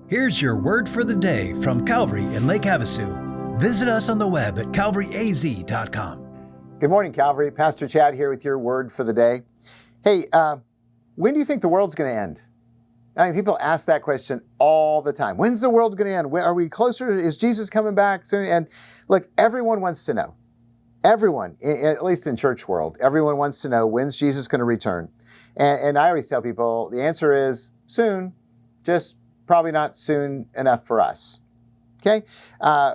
Here's your word for the day from Calvary in Lake Havasu. Visit us on the web at calvaryaz.com. Good morning, Calvary. Pastor Chad here with your word for the day. Hey, when do you think the world's going to end? I mean, people ask that question all the time. When's the world going to end? When, are we closer? Is Jesus coming back soon? And look, everyone wants to know. Everyone, at least in church world, everyone wants to know when's Jesus going to return. And I always tell people the answer is soon, just probably not soon enough for us. Okay?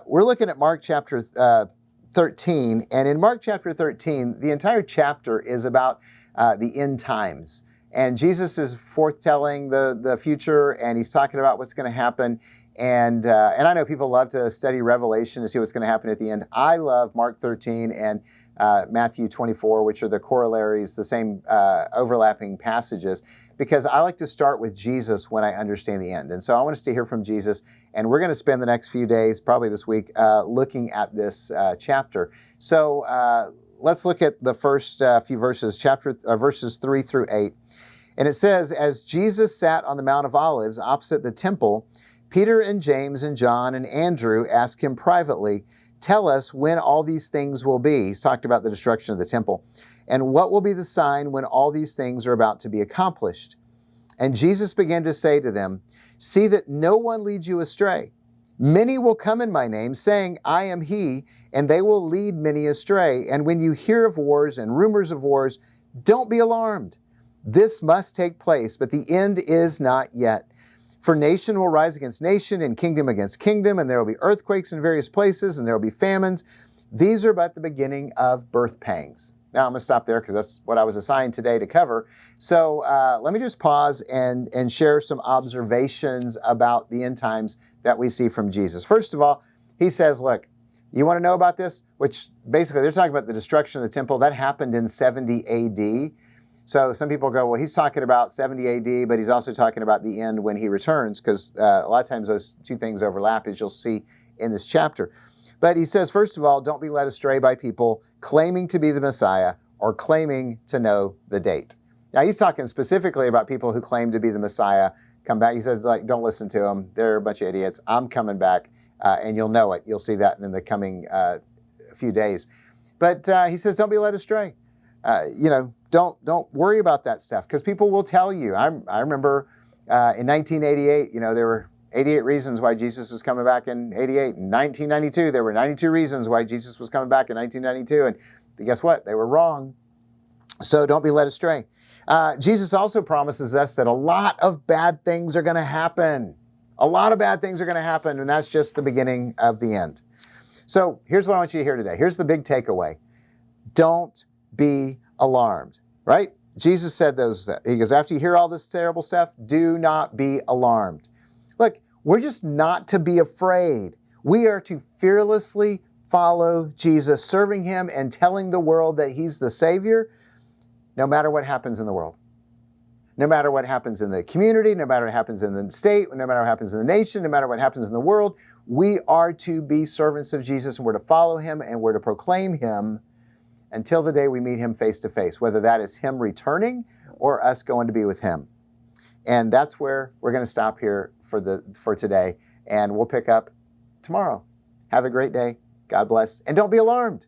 We're looking at Mark chapter 13. And in Mark chapter 13, the entire chapter is about the end times. And Jesus is foretelling the future, and he's talking about what's going to happen. And I know people love to study Revelation to see what's going to happen at the end. I love Mark 13 and Matthew 24, which are the corollaries, the same overlapping passages, because I like to start with Jesus when I understand the end. And so I want us to hear from Jesus, and we're going to spend the next few days, probably this week, looking at this chapter. So let's look at the first few verses, verses 3 through 8. And it says, as Jesus sat on the Mount of Olives opposite the temple, Peter and James and John and Andrew asked him privately, tell us when all these things will be. He's talked about the destruction of the temple. And what will be the sign when all these things are about to be accomplished? And Jesus began to say to them, see that no one leads you astray. Many will come in my name, saying, I am he, and they will lead many astray. And when you hear of wars and rumors of wars, don't be alarmed. This must take place, but the end is not yet. For nation will rise against nation, and kingdom against kingdom, and there will be earthquakes in various places, and there will be famines. These are but the beginning of birth pangs. Now, I'm going to stop there because that's what I was assigned today to cover. So let me just pause and share some observations about the end times that we see from Jesus. First of all, he says, look, you want to know about this? Which basically they're talking about the destruction of the temple. That happened in 70 AD. So some people go, well, he's talking about 70 AD, but he's also talking about the end when he returns, because a lot of times those two things overlap, as you'll see in this chapter. But he says, first of all, don't be led astray by people claiming to be the Messiah or claiming to know the date. Now, he's talking specifically about people who claim to be the Messiah come back. He says, like, don't listen to them. They're a bunch of idiots. I'm coming back, and you'll know it. You'll see that in the coming few days. But he says, don't be led astray. Don't worry about that stuff, because people will tell you. I remember in 1988, there were 88 reasons why Jesus is coming back in 88. In 1992, there were 92 reasons why Jesus was coming back in 1992. And guess what? They were wrong. So don't be led astray. Jesus also promises us that a lot of bad things are going to happen. A lot of bad things are going to happen, and that's just the beginning of the end. So here's what I want you to hear today. Here's the big takeaway. Don't be alarmed, right? Jesus said those. He goes, after you hear all this terrible stuff, do not be alarmed. Look, we're just not to be afraid. We are to fearlessly follow Jesus, serving him and telling the world that he's the Savior, no matter what happens in the world. No matter what happens in the community, no matter what happens in the state, no matter what happens in the nation, no matter what happens in the world, we are to be servants of Jesus, and we're to follow him, and we're to proclaim him until the day we meet him face to face, whether that is him returning or us going to be with him. And that's where we're going to stop here for today, and we'll pick up tomorrow. Have a great day. God bless. And don't be alarmed.